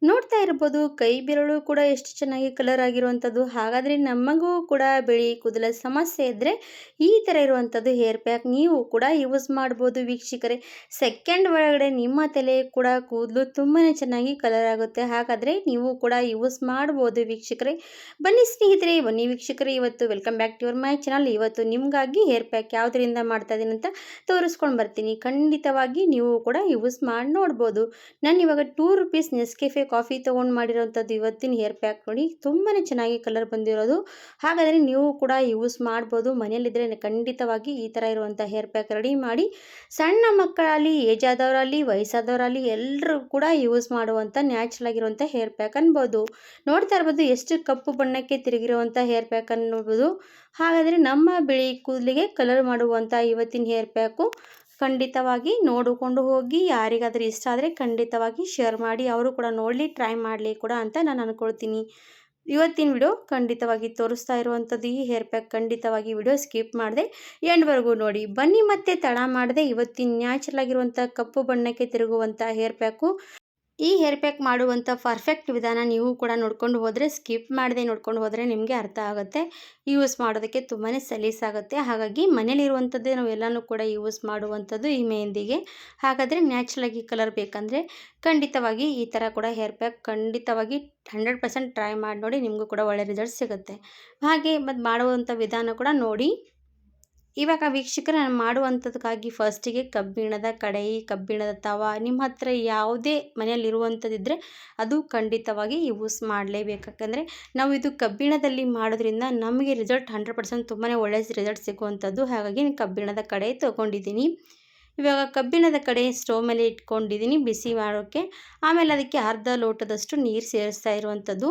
ನೋಡ್ತಾ ಇರ್ಬೋದು ಕೈ ಬೆರಳು ಕೂಡ ಎಷ್ಟು ಚೆನ್ನಾಗಿ ಕಲರ್ ಆಗಿರುವಂಥದ್ದು. ಹಾಗಾದರೆ ನಮಗೂ ಕೂಡ ಬಿಳಿ ಕೂದಲ ಸಮಸ್ಯೆ ಇದ್ದರೆ ಈ ಥರ ಇರುವಂಥದ್ದು ಹೇರ್ ಪ್ಯಾಕ್ ನೀವು ಕೂಡ ಯೂಸ್ ಮಾಡ್ಬೋದು ವೀಕ್ಷಕರೇ. ಸೆಕೆಂಡ್ ಒಳಗಡೆ ನಿಮ್ಮ ತಲೆ ಕೂಡ ಕೂದಲು ತುಂಬಾ ಚೆನ್ನಾಗಿ ಕಲರ್ ಆಗುತ್ತೆ. ಹಾಗಾದರೆ ನೀವು ಕೂಡ ಯೂಸ್ ಮಾಡ್ಬೋದು ವೀಕ್ಷಕರೇ. ಬನ್ನಿ ಸ್ನೇಹಿತರೆ, ಬನ್ನಿ ವೀಕ್ಷಕರೇ, ಇವತ್ತು welcome back to your my channel. ಇವತ್ತು ನಿಮಗಾಗಿ ಹೇರ್ ಪ್ಯಾಕ್ ಯಾವುದರಿಂದ ಮಾಡ್ತಾ ಇದ್ದೀನಿ ಅಂತ ತೋರಿಸ್ಕೊಂಡು ಬರ್ತೀನಿ. ಖಂಡಿತವಾಗಿ ನೀವು ಕೂಡ ಯೂಸ್ ಮಾಡಿ ನೋಡ್ಬೋದು. ನಾನು ಇವಾಗ 2 ರುಪೀಸ್ ನೆಸ್ಕೆಫೆ ಕಾಫಿ ತೊಗೊಂಡು ಮಾಡಿರೋವಂಥದ್ದು ಇವತ್ತಿನ ಹೇರ್ ಪ್ಯಾಕ್ ನೋಡಿ. ತುಂಬಾ ಚೆನ್ನಾಗಿ ಕಲರ್ ಬಂದಿರೋದು. ಹಾಗಾದರೆ ನೀವು ಕೂಡ ಯೂಸ್ ಮಾಡ್ಬೋದು. ಮನೆಯಲ್ಲಿದ್ದರೆ ಖಂಡಿತವಾಗಿ ಈ ಥರ ಇರುವಂಥ ಹೇರ್ ಪ್ಯಾಕ್ ರೆಡಿ ಮಾಡಿ ಸಣ್ಣ ಮಕ್ಕಳಲ್ಲಿ, ಏಜ್ ಆದವರಲ್ಲಿ, ವಯಸ್ಸಾದವರಲ್ಲಿ ಎಲ್ಲರೂ ಕೂಡ ಯೂಸ್ ಮಾಡುವಂಥ ನ್ಯಾಚುರಲ್ ಆಗಿರುವಂಥ ಹೇರ್ ಪ್ಯಾಕ್ ಅನ್ಬೋದು. ನೋಡ್ತಾ ಇರ್ಬೋದು ಎಷ್ಟು ಕಪ್ಪು ಬಣ್ಣಕ್ಕೆ ತಿರುಗಿರುವಂಥ ಹೇರ್ ಪ್ಯಾಕ್ ಅನ್ನೋದು. ಹಾಗಾದರೆ ನಮ್ಮ ಬಿಳಿ ಕೂದಲಿಗೆ ಕಲರ್ ಮಾಡುವಂಥ ಇವತ್ತಿನ ಹೇರ್ ಪ್ಯಾಕು ಖಂಡಿತವಾಗಿ ನೋಡಿಕೊಂಡು ಹೋಗಿ. ಯಾರಿಗಾದರೂ ಇಷ್ಟ ಆದರೆ ಖಂಡಿತವಾಗಿ ಶೇರ್ ಮಾಡಿ, ಅವರು ಕೂಡ ನೋಡಲಿ, ಟ್ರೈ ಮಾಡಲಿ ಕೂಡ ಅಂತ ನಾನು ಅಂದ್ಕೊಳ್ತೀನಿ. ಇವತ್ತಿನ ವಿಡಿಯೋ ಖಂಡಿತವಾಗಿ ತೋರಿಸ್ತಾ ಇರುವಂಥದ್ದು ಈ ಹೇರ್ ಪ್ಯಾಕ್. ಖಂಡಿತವಾಗಿ ವಿಡಿಯೋ ಸ್ಕಿಪ್ ಮಾಡದೆ ಎಂಡ್ವರೆಗೂ ನೋಡಿ. ಬನ್ನಿ ಮತ್ತೆ ತಡ ಮಾಡದೆ ಇವತ್ತಿನ ನ್ಯಾಚುರಲ್ ಆಗಿರುವಂಥ ಕಪ್ಪು ಬಣ್ಣಕ್ಕೆ ತಿರುಗುವಂಥ ಹೇರ್ ಪ್ಯಾಕು, ಈ ಹೇರ್ ಪ್ಯಾಕ್ ಮಾಡುವಂಥ ಪರ್ಫೆಕ್ಟ್ ವಿಧಾನ ನೀವು ಕೂಡ ನೋಡ್ಕೊಂಡು ಹೋದರೆ, ಸ್ಕಿಪ್ ಮಾಡದೆ ನೋಡ್ಕೊಂಡು ಹೋದರೆ ನಿಮಗೆ ಅರ್ಥ ಆಗುತ್ತೆ. ಯೂಸ್ ಮಾಡೋದಕ್ಕೆ ತುಂಬಾ ಸಲೀಸಾಗುತ್ತೆ. ಹಾಗಾಗಿ ಮನೇಲಿರುವಂಥದ್ದೇ ನಾವು ಎಲ್ಲನೂ ಕೂಡ ಯೂಸ್ ಮಾಡುವಂಥದ್ದು ಈ ಮೆಹಂದಿಗೆ. ಹಾಗಾದರೆ ನ್ಯಾಚುರಲಾಗಿ ಕಲರ್ ಬೇಕಂದರೆ ಖಂಡಿತವಾಗಿ ಈ ಥರ ಕೂಡ ಹೇರ್ ಪ್ಯಾಕ್ ಖಂಡಿತವಾಗಿ 100% ಟ್ರೈ ಮಾಡಿ ನೋಡಿ. ನಿಮಗೂ ಕೂಡ ಒಳ್ಳೆ ರಿಸಲ್ಟ್ ಸಿಗುತ್ತೆ. ಹಾಗೆ ಮತ್ತು ಮಾಡುವಂಥ ವಿಧಾನ ಕೂಡ ನೋಡಿ. ಇವಾಗ ವೀಕ್ಷಕರು, ನಾನು ಮಾಡುವಂಥದ್ದಕ್ಕಾಗಿ ಫಸ್ಟಿಗೆ ಕಬ್ಬಿಣದ ಕಡಾಯಿ, ಕಬ್ಬಿಣದ ತವ ನಿಮ್ಮ ಹತ್ರ ಯಾವುದೇ ಮನೆಯಲ್ಲಿರುವಂಥದ್ದಿದ್ದರೆ ಅದು ಖಂಡಿತವಾಗಿ ಯೂಸ್ ಮಾಡಲೇಬೇಕು. ಯಾಕಂದರೆ ನಾವು ಇದು ಕಬ್ಬಿಣದಲ್ಲಿ ಮಾಡೋದ್ರಿಂದ ನಮಗೆ ರಿಸಲ್ಟ್ 100% ತುಂಬಾ ಒಳ್ಳೆಯ ರಿಸಲ್ಟ್ ಸಿಗುವಂಥದ್ದು. ಹಾಗಾಗಿ ನಾನು ಕಬ್ಬಿಣದ ಕಡಾಯಿ ತೊಗೊಂಡಿದ್ದೀನಿ. ಇವಾಗ ಕಬ್ಬಿಣದ ಕಡಾಯಿ ಸ್ಟವ್ ಮೇಲೆ ಇಟ್ಕೊಂಡಿದ್ದೀನಿ ಬಿಸಿ ಮಾಡೋಕ್ಕೆ. ಆಮೇಲೆ ಅದಕ್ಕೆ ಅರ್ಧ ಲೋಟದಷ್ಟು ನೀರು ಸೇರಿಸ್ತಾ ಇರುವಂಥದ್ದು.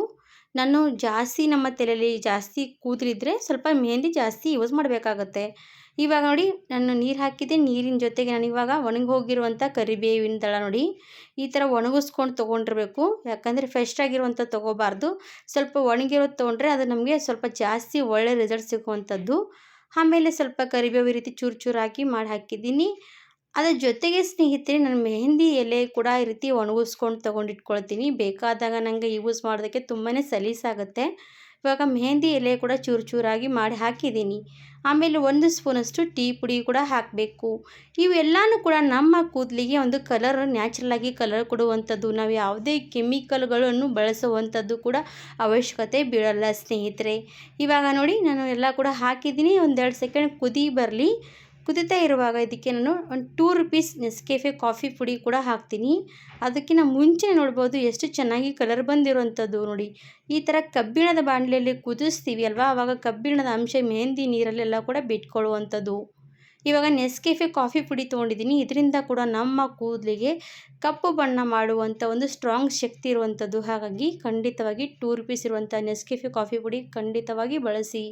ನಾನು ಜಾಸ್ತಿ ನಮ್ಮ ತಲೆಯಲ್ಲಿ ಜಾಸ್ತಿ ಕೂದಲಿದ್ರೆ ಸ್ವಲ್ಪ ಮೆಹಂದಿ ಜಾಸ್ತಿ ಯೂಸ್ ಮಾಡಬೇಕಾಗತ್ತೆ. ಇವಾಗ ನೋಡಿ, ನಾನು ನೀರು ಹಾಕಿದ್ದೆ. ನೀರಿನ ಜೊತೆಗೆ ನಾನು ಇವಾಗ ಒಣಗಿ ಹೋಗಿರುವಂಥ ಕರಿಬೇವಿನ ದಳ ನೋಡಿ, ಈ ಥರ ಒಣಗಿಸ್ಕೊಂಡು ತೊಗೊಂಡಿರಬೇಕು. ಯಾಕಂದರೆ ಫ್ರೆಶ್ ಆಗಿರುವಂಥ ತೊಗೋಬಾರ್ದು. ಸ್ವಲ್ಪ ಒಣಗಿರೋದು ತೊಗೊಂಡ್ರೆ ಅದು ನಮಗೆ ಸ್ವಲ್ಪ ಜಾಸ್ತಿ ಒಳ್ಳೆ ರಿಸಲ್ಟ್ ಸಿಗುವಂಥದ್ದು. ಆಮೇಲೆ ಸ್ವಲ್ಪ ಕರಿಬೇವು ರೀತಿ ಚೂರು ಚೂರು ಹಾಕಿ ಮಾಡಿ ಹಾಕಿದ್ದೀನಿ. ಅದರ ಜೊತೆಗೆ ಸ್ನೇಹಿತರೆ, ನಾನು ಮೆಹಂದಿ ಎಲೆ ಕೂಡ ಈ ರೀತಿ ಒಣಗಿಸ್ಕೊಂಡು ತೊಗೊಂಡಿಟ್ಕೊಳ್ತೀನಿ. ಬೇಕಾದಾಗ ನನಗೆ ಯೂಸ್ ಮಾಡೋದಕ್ಕೆ ತುಂಬಾ ಸಲೀಸಾಗುತ್ತೆ. ಇವಾಗ ಮೆಹಂದಿ ಎಲೆ ಕೂಡ ಚೂರು ಚೂರಾಗಿ ಮಾಡಿ ಹಾಕಿದ್ದೀನಿ. ಆಮೇಲೆ 1 ಸ್ಪೂನಷ್ಟು ಟೀ ಪುಡಿ ಕೂಡ ಹಾಕಬೇಕು. ಇವೆಲ್ಲನೂ ಕೂಡ ನಮ್ಮ ಕೂದಲಿಗೆ ಒಂದು ಕಲರ್, ನ್ಯಾಚುರಲಾಗಿ ಕಲರ್ ಕೊಡುವಂಥದ್ದು. ನಾವು ಯಾವುದೇ ಕೆಮಿಕಲ್ಗಳನ್ನು ಬಳಸುವಂಥದ್ದು ಕೂಡ ಅವಶ್ಯಕತೆ ಬೀಳಲ್ಲ ಸ್ನೇಹಿತರೆ. ಇವಾಗ ನೋಡಿ, ನಾನು ಎಲ್ಲ ಕೂಡ ಹಾಕಿದ್ದೀನಿ. 1-2 ಸೆಕೆಂಡ್ ಕುದಿ ಬರಲಿ. ಕುದೀತಾ ಇರುವಾಗ ಇದಕ್ಕೆ ನಾನು 2 ರುಪೀಸ್ ನೆಸ್ಕೆಫೆ ಕಾಫಿ ಪುಡಿ ಕೂಡ ಹಾಕ್ತೀನಿ. ಅದಕ್ಕಿಂತ ಮುಂಚೆ ನೋಡ್ಬೋದು ಎಷ್ಟು ಚೆನ್ನಾಗಿ ಕಲರ್ ಬಂದಿರುವಂಥದ್ದು ನೋಡಿ. ಈ ಥರ ಕಬ್ಬಿಣದ ಬಾಣಲೆಯಲ್ಲಿ ಕುದಿಸ್ತೀವಿ ಅಲ್ವಾ, ಆವಾಗ ಕಬ್ಬಿಣದ ಅಂಶ ಮೆಹಂದಿ ನೀರಲ್ಲೆಲ್ಲ ಕೂಡ ಬಿಟ್ಕೊಳ್ಳುವಂಥದ್ದು. ಇವಾಗ ನೆಸ್ಕೆಫೆ ಕಾಫಿ ಪುಡಿ ತೊಗೊಂಡಿದ್ದೀನಿ. ಇದರಿಂದ ಕೂಡ ನಮ್ಮ ಕೂದಲಿಗೆ ಕಪ್ಪು ಬಣ್ಣ ಮಾಡುವಂಥ ಒಂದು ಸ್ಟ್ರಾಂಗ್ ಶಕ್ತಿ ಇರುವಂಥದ್ದು. ಹಾಗಾಗಿ ಖಂಡಿತವಾಗಿ 2 ರುಪೀಸ್ ಇರುವಂಥ ನೆಸ್ಕೆಫೆ ಕಾಫಿ ಪುಡಿ ಖಂಡಿತವಾಗಿ ಬಳಸಿ.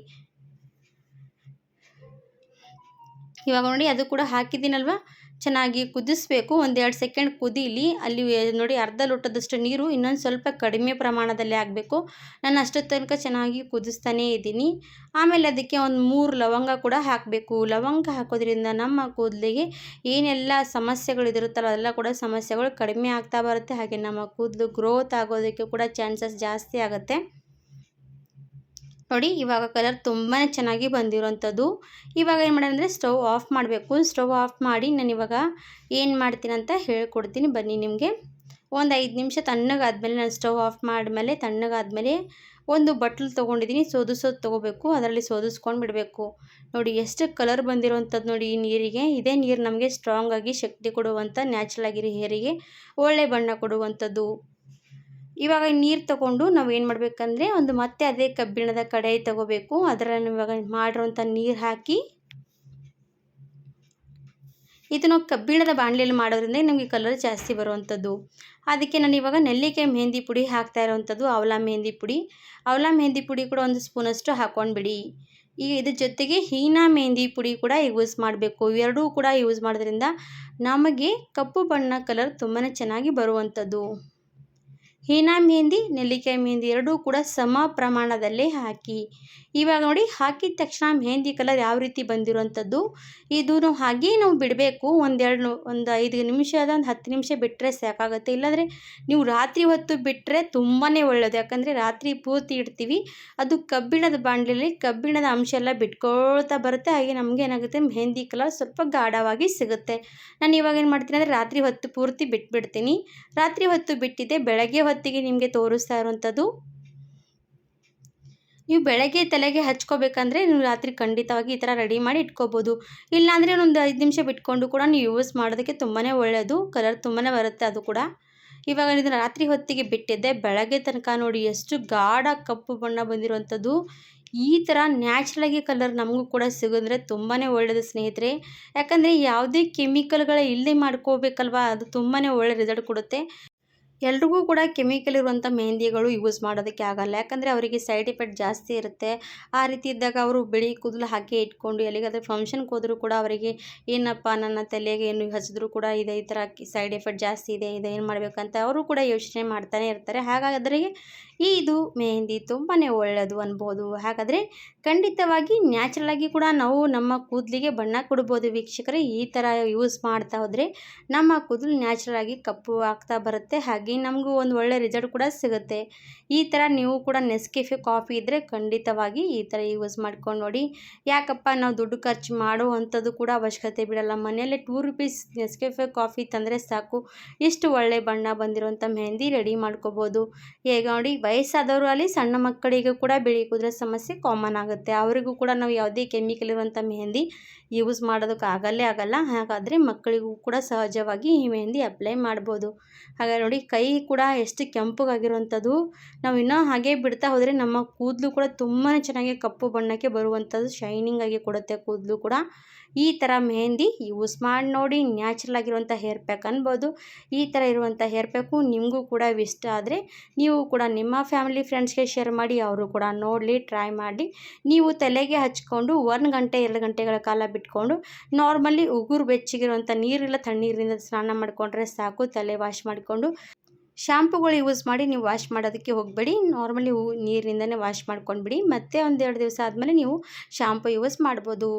ಇವಾಗ ನೋಡಿ, ಅದು ಕೂಡ ಹಾಕಿದ್ದೀನಲ್ವ, ಚೆನ್ನಾಗಿ ಕುದಿಸ್ಬೇಕು. 1-2 ಸೆಕೆಂಡ್ ಕುದೀಲಿ. ಅಲ್ಲಿ ನೋಡಿ, ಅರ್ಧ ಲೋಟದಷ್ಟು ನೀರು ಇನ್ನೊಂದು ಸ್ವಲ್ಪ ಕಡಿಮೆ ಪ್ರಮಾಣದಲ್ಲಿ ಆಗಬೇಕು. ನಾನು ಅಷ್ಟರ ತನಕ ಚೆನ್ನಾಗಿ ಕುದಿಸ್ತಾನೇ ಇದ್ದೀನಿ. ಆಮೇಲೆ ಅದಕ್ಕೆ ಒಂದು 3 ಲವಂಗ ಕೂಡ ಹಾಕಬೇಕು. ಲವಂಗ ಹಾಕೋದ್ರಿಂದ ನಮ್ಮ ಕೂದಲಿಗೆ ಏನೆಲ್ಲ ಸಮಸ್ಯೆಗಳಿರುತ್ತಲ್ಲ ಅದೆಲ್ಲ ಕೂಡ ಸಮಸ್ಯೆಗಳು ಕಡಿಮೆ ಆಗ್ತಾ ಬರುತ್ತೆ. ಹಾಗೆ ನಮ್ಮ ಕೂದಲು ಗ್ರೋತ್ ಆಗೋದಕ್ಕೆ ಕೂಡ ಚಾನ್ಸಸ್ ಜಾಸ್ತಿ ಆಗುತ್ತೆ. ನೋಡಿ, ಇವಾಗ ಕಲರ್ ತುಂಬಾ ಚೆನ್ನಾಗಿ ಬಂದಿರೋಂಥದ್ದು. ಇವಾಗ ಏನು ಮಾಡೋದಂದರೆ ಸ್ಟವ್ ಆಫ್ ಮಾಡಬೇಕು. ಸ್ಟವ್ ಆಫ್ ಮಾಡಿ ನಾನು ಇವಾಗ ಏನು ಮಾಡ್ತೀನಿ ಅಂತ ಹೇಳ್ಕೊಡ್ತೀನಿ ಬನ್ನಿ ನಿಮಗೆ. ಒಂದು 5 ನಿಮಿಷ ತಣ್ಣಗಾದ್ಮೇಲೆ, ನಾನು ಸ್ಟವ್ ಆಫ್ ಮಾಡಿದ್ಮೇಲೆ ತಣ್ಣಗಾದ್ಮೇಲೆ ಒಂದು ಬಟ್ಲು ತೊಗೊಂಡಿದ್ದೀನಿ. ಸೋದಿಸೋದು ತೊಗೋಬೇಕು. ಅದರಲ್ಲಿ ಸೋದಿಸ್ಕೊಂಡು ಬಿಡಬೇಕು. ನೋಡಿ ಎಷ್ಟು ಕಲರ್ ಬಂದಿರೋವಂಥದ್ದು ನೋಡಿ ಈ ನೀರಿಗೆ. ಇದೇ ನೀರು ನಮಗೆ ಸ್ಟ್ರಾಂಗ್ ಆಗಿ ಶಕ್ತಿ ಕೊಡುವಂಥ, ನ್ಯಾಚುರಲ್ ಆಗಿರೋ ಹೇರಿಗೆ ಒಳ್ಳೆ ಬಣ್ಣ ಕೊಡುವಂಥದ್ದು. ಇವಾಗ ನೀರು ತೊಗೊಂಡು ನಾವು ಏನು ಮಾಡಬೇಕಂದ್ರೆ, ಮತ್ತೆ ಅದೇ ಕಬ್ಬಿಣದ ಕಡಾಯಿ ತೊಗೋಬೇಕು. ಅದರಲ್ಲಿ ಇವಾಗ ಮಾಡಿರೋಂಥ ನೀರು ಹಾಕಿ, ಇದು ನಾವು ಕಬ್ಬಿಣದ ಬಾಣಲೆಯಲ್ಲಿ ಮಾಡೋದ್ರಿಂದ ನಮಗೆ ಕಲರ್ ಜಾಸ್ತಿ ಬರುವಂಥದ್ದು. ಅದಕ್ಕೆ ನಾನು ಇವಾಗ ನೆಲ್ಲಿಕಾಯಿ ಮೆಹಂದಿ ಪುಡಿ ಹಾಕ್ತಾ ಇರೋವಂಥದ್ದು. ಅವಲಾ ಮೆಹಂದಿ ಪುಡಿ, ಅವಲಾ ಮೆಹಂದಿ ಪುಡಿ ಕೂಡ 1 ಸ್ಪೂನಷ್ಟು ಹಾಕ್ಕೊಂಡ್ಬಿಡಿ. ಈಗ ಇದ್ರ ಜೊತೆಗೆ ಹೀನಾ ಮೆಹಂದಿ ಪುಡಿ ಕೂಡ ಯೂಸ್ ಮಾಡಬೇಕು. ಇವೆರಡೂ ಕೂಡ ಯೂಸ್ ಮಾಡೋದ್ರಿಂದ ನಮಗೆ ಕಪ್ಪು ಬಣ್ಣ ಕಲರ್ ತುಂಬಾ ಚೆನ್ನಾಗಿ ಬರುವಂಥದ್ದು. ಹೀನಾ ಮೆಹಂದಿ, ನೆಲ್ಲಿಕಾಯಿ ಮೆಹಂದಿ ಎರಡೂ ಕೂಡ ಸಮ ಪ್ರಮಾಣದಲ್ಲೇ ಹಾಕಿ. ಇವಾಗ ನೋಡಿ ಹಾಕಿದ ತಕ್ಷಣ ಮೆಹಂದಿ ಕಲರ್ ಯಾವ ರೀತಿ ಬಂದಿರುವಂಥದ್ದು. ಇದು ಹಾಗೇ ನಾವು ಬಿಡಬೇಕು. ಒಂದು 5 ನಿಮಿಷ ಒಂದು 10 ನಿಮಿಷ ಬಿಟ್ಟರೆ ಸಾಕಾಗುತ್ತೆ. ಇಲ್ಲಾಂದರೆ ನೀವು ರಾತ್ರಿ ಹೊತ್ತು ಬಿಟ್ಟರೆ ತುಂಬಾ ಒಳ್ಳೆಯದು. ಯಾಕಂದರೆ ರಾತ್ರಿ ಪೂರ್ತಿ ಇಡ್ತೀವಿ, ಅದು ಕಬ್ಬಿಣದ ಬಾಣಲೆಯಲ್ಲಿ ಕಬ್ಬಿಣದ ಅಂಶ ಎಲ್ಲ ಬಿಟ್ಕೊಳ್ತಾ ಬರುತ್ತೆ. ಹಾಗೆ ನಮಗೆ ಏನಾಗುತ್ತೆ, ಮೆಹಂದಿ ಕಲರ್ ಸ್ವಲ್ಪ ಗಾಢವಾಗಿ ಸಿಗುತ್ತೆ. ನಾನು ಇವಾಗ ಏನು ಮಾಡ್ತೀನಿ ಅಂದರೆ ರಾತ್ರಿ ಹೊತ್ತು ಪೂರ್ತಿ ಬಿಟ್ಬಿಡ್ತೀನಿ. ರಾತ್ರಿ ಹೊತ್ತು ಬಿಟ್ಟಿದ್ದೆ, ಬೆಳಗ್ಗೆ ಹೊತ್ತಿಗೆ ನಿಮಗೆ ತೋರಿಸ್ತಾ ಇರುವಂಥದ್ದು. ನೀವು ಬೆಳಗ್ಗೆ ತಲೆಗೆ ಹಚ್ಕೋಬೇಕಂದ್ರೆ ನೀವು ರಾತ್ರಿ ಖಂಡಿತವಾಗಿ ಈ ಥರ ರೆಡಿ ಮಾಡಿ ಇಟ್ಕೋಬೋದು. ಇಲ್ಲಾಂದರೆ ಒಂದು 5 ನಿಮಿಷ ಬಿಟ್ಕೊಂಡು ಕೂಡ ನೀವು ಯೂಸ್ ಮಾಡೋದಕ್ಕೆ ತುಂಬಾ ಒಳ್ಳೆಯದು. ಕಲರ್ ತುಂಬಾ ಬರುತ್ತೆ ಅದು ಕೂಡ. ಇವಾಗ ಇದನ್ನು ರಾತ್ರಿ ಹೊತ್ತಿಗೆ ಬಿಟ್ಟಿದ್ದೆ, ಬೆಳಗ್ಗೆ ತನಕ ನೋಡಿ ಎಷ್ಟು ಗಾಢ ಕಪ್ಪು ಬಣ್ಣ ಬಂದಿರುವಂಥದ್ದು. ಈ ಥರ ನ್ಯಾಚುರಲಾಗಿ ಕಲರ್ ನಮಗೂ ಕೂಡ ಸಿಗೋದ್ರೆ ತುಂಬಾ ಒಳ್ಳೆಯದು ಸ್ನೇಹಿತರೆ. ಯಾಕಂದರೆ ಯಾವುದೇ ಕೆಮಿಕಲ್ಗಳ ಇಲ್ಲದೆ ಮಾಡ್ಕೋಬೇಕಲ್ವ, ಅದು ತುಂಬಾ ಒಳ್ಳೆ ರಿಸಲ್ಟ್ ಕೊಡುತ್ತೆ. ಎಲ್ರಿಗೂ ಕೂಡ ಕೆಮಿಕಲ್ ಇರುವಂಥ ಮೆಹಂದಿಗಳು ಯೂಸ್ ಮಾಡೋದಕ್ಕೆ ಆಗಲ್ಲ. ಯಾಕಂದರೆ ಅವರಿಗೆ ಸೈಡ್ ಎಫೆಕ್ಟ್ ಜಾಸ್ತಿ ಇರುತ್ತೆ. ಆ ರೀತಿ ಇದ್ದಾಗ ಅವರು ಬಿಳಿ ಕೂದಲು ಹಾಕಿ ಇಟ್ಕೊಂಡು ಎಲ್ಲಿಗಾದರೂ ಫಂಕ್ಷನ್ಗೆ ಹೋದರೂ ಕೂಡ ಅವರಿಗೆ ಏನಪ್ಪ ನನ್ನ ತಲೆಗೆ ಏನು ಹಚ್ಚಿದ್ರು ಕೂಡ ಈ ಥರ ಸೈಡ್ ಎಫೆಕ್ಟ್ ಜಾಸ್ತಿ ಇದೆ, ಏನು ಮಾಡಬೇಕಂತ ಅವರು ಕೂಡ ಯೋಚನೆ ಮಾಡ್ತಾನೆ ಇರ್ತಾರೆ. ಹಾಗಾದರೆ ಇದು ಮೆಹಂದಿ ತುಂಬಾ ಒಳ್ಳೆಯದು ಅನ್ಬೋದು. ಹಾಗಾದರೆ ಖಂಡಿತವಾಗಿ ನ್ಯಾಚುರಲಾಗಿ ಕೂಡ ನಾವು ನಮ್ಮ ಕೂದಲಿಗೆ ಬಣ್ಣ ಕೊಡ್ಬೋದು ವೀಕ್ಷಕರೇ. ಈ ಥರ ಯೂಸ್ ಮಾಡ್ತಾ ಹೋದರೆ ನಮ್ಮ ಕೂದಲು ನ್ಯಾಚುರಲಾಗಿ ಕಪ್ಪು ಆಗ್ತಾ ಬರುತ್ತೆ. ಹಾಗೆ ನಮಗೂ ಒಂದು ಒಳ್ಳೆ ರಿಸಲ್ಟ್ ಕೂಡ ಸಿಗುತ್ತೆ. ಈ ಥರ ನೀವು ಕೂಡ ನೆಸ್ಕೆಫೆ ಕಾಫಿ ಇದ್ದರೆ ಖಂಡಿತವಾಗಿ ಈ ಥರ ಯೂಸ್ ಮಾಡ್ಕೊಂಡು ನೋಡಿ. ಯಾಕಪ್ಪ ನಾವು ದುಡ್ಡು ಖರ್ಚು ಮಾಡೋ ಅಂಥದ್ದು ಕೂಡ ಅವಶ್ಯಕತೆ ಬೀಳಲ್ಲ. ಮನೆಯಲ್ಲೇ 2 ರೂಪೀಸ್ ನೆಸ್ಕೆಫೆ ಕಾಫಿ ತಂದರೆ ಸಾಕು, ಇಷ್ಟು ಒಳ್ಳೆ ಬಣ್ಣ ಬಂದಿರುವಂಥ ಮೆಹಂದಿ ರೆಡಿ ಮಾಡ್ಕೋಬೋದು. ಈಗ ನೋಡಿ ವಯಸ್ಸಾದವರು ಅಲ್ಲಿ ಸಣ್ಣ ಮಕ್ಕಳಿಗೂ ಕೂಡ ಬಿಳಿ ಕೂದಲ ಸಮಸ್ಯೆ ಕಾಮನ್ ಆಗುತ್ತೆ. ಅವರಿಗೂ ಕೂಡ ನಾವು ಯಾವುದೇ ಕೆಮಿಕಲ್ ಇರುವಂಥ ಮೆಹಂದಿ ಯೂಸ್ ಮಾಡೋದಕ್ಕೆ ಆಗಲ್ಲ. ಹಾಗಾದರೆ ಮಕ್ಕಳಿಗೂ ಕೂಡ ಸಹಜವಾಗಿ ಈ ಮೆಹಂದಿ ಅಪ್ಲೈ ಮಾಡ್ಬೋದು. ಹಾಗೆ ನೋಡಿ ಕೈ ಕೂಡ ಎಷ್ಟು ಕೆಂಪಗಾಗಿರುವಂಥದ್ದು. ನಾವು ಇನ್ನೂ ಹಾಗೆ ಬಿಡ್ತಾ ಹೋದರೆ ನಮ್ಮ ಕೂದಲು ಕೂಡ ತುಂಬಾ ಚೆನ್ನಾಗಿ ಕಪ್ಪು ಬಣ್ಣಕ್ಕೆ ಬರುವಂಥದ್ದು, ಶೈನಿಂಗ್ ಆಗಿ ಕೊಡುತ್ತೆ ಕೂದಲು ಕೂಡ. ಈ ಥರ ಮೆಹಂದಿ ಯೂಸ್ ಮಾಡಿ ನೋಡಿ. ನ್ಯಾಚುರಲ್ ಆಗಿರುವಂಥ ಹೇರ್ ಪ್ಯಾಕ್ ಅನ್ಬೋದು. ಈ ಥರ ಇರುವಂಥ ಹೇರ್ ಪ್ಯಾಕು ನಿಮಗೂ ಕೂಡ ಇಷ್ಟ ಆದರೆ ನೀವು ಕೂಡ ನಿಮ್ಮ ಫ್ಯಾಮಿಲಿ ಫ್ರೆಂಡ್ಸ್ಗೆ ಶೇರ್ ಮಾಡಿ, ಅವರು ಕೂಡ ನೋಡಲಿ, ಟ್ರೈ ಮಾಡಿ. ನೀವು ತಲೆಗೆ ಹಚ್ಕೊಂಡು 1 ಗಂಟೆ 2 ಗಂಟೆಗಳ ಕಾಲ ಬಿಟ್ಕೊಂಡು ನಾರ್ಮಲಿ ಉಗುರು ಬೆಚ್ಚಗಿರುವಂಥ ನೀರಿಲ್ಲ ತಣ್ಣೀರಿನಿಂದ ಸ್ನಾನ ಮಾಡಿಕೊಂಡ್ರೆ ಸಾಕು. ತಲೆ ವಾಶ್ ಮಾಡಿಕೊಂಡು ಶಾಂಪುಗಳು ಯೂಸ್ ಮಾಡಿ ನೀವು ವಾಶ್ ಮಾಡೋದಕ್ಕೆ ಹೋಗಬೇಡಿ. ನಾರ್ಮಲಿ ನೀರಿನಿಂದನೇ ವಾಶ್ ಮಾಡ್ಕೊಂಡ್ಬಿಡಿ. ಮತ್ತೆ 1-2 ದಿವಸ ಆದಮೇಲೆ ನೀವು ಶಾಂಪು ಯೂಸ್ ಮಾಡ್ಬೋದು.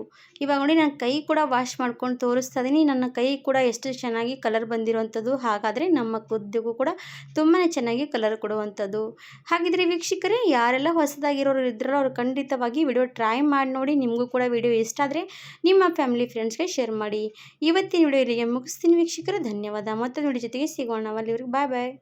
ಇವಾಗ ನೋಡಿ ನಾನು ಕೈ ಕೂಡ ವಾಶ್ ಮಾಡ್ಕೊಂಡು ತೋರಿಸ್ತಾ ಇದ್ದೀನಿ. ನನ್ನ ಕೈ ಕೂಡ ಎಷ್ಟು ಚೆನ್ನಾಗಿ ಕಲರ್ ಬಂದಿರುವಂಥದ್ದು. ಹಾಗಾದರೆ ನಮ್ಮ ಕೂದಲಿಗೂ ಕೂಡ ತುಂಬಾ ಚೆನ್ನಾಗಿ ಕಲರ್ ಕೊಡುವಂಥದ್ದು. ಹಾಗಿದ್ರೆ ವೀಕ್ಷಕರೇ, ಯಾರೆಲ್ಲ ಹೊಸದಾಗಿರೋರು ಇದ್ರಲ್ಲ ಅವರು ಖಂಡಿತವಾಗಿ ವಿಡಿಯೋ ಟ್ರೈ ಮಾಡಿ ನೋಡಿ. ನಿಮಗೂ ಕೂಡ ವಿಡಿಯೋ ಇಷ್ಟ ಆದರೆ ನಿಮ್ಮ ಫ್ಯಾಮಿಲಿ ಫ್ರೆಂಡ್ಸ್ಗೆ ಶೇರ್ ಮಾಡಿ. ಇವತ್ತಿನ ವಿಡಿಯೋ ಇಲ್ಲಿಗೆ ಮುಗಿಸ್ತೀನಿ ವೀಕ್ಷಕರೇ. ಧನ್ಯವಾದ. ಮತ್ತೊಂದು ವಿಡಿಯೋ ಜೊತೆಗೆ ಸಿಗೋಣ. ಅಲ್ಲಿವರೆಗೂ ಬಾಯ್ ಬಾಯ್.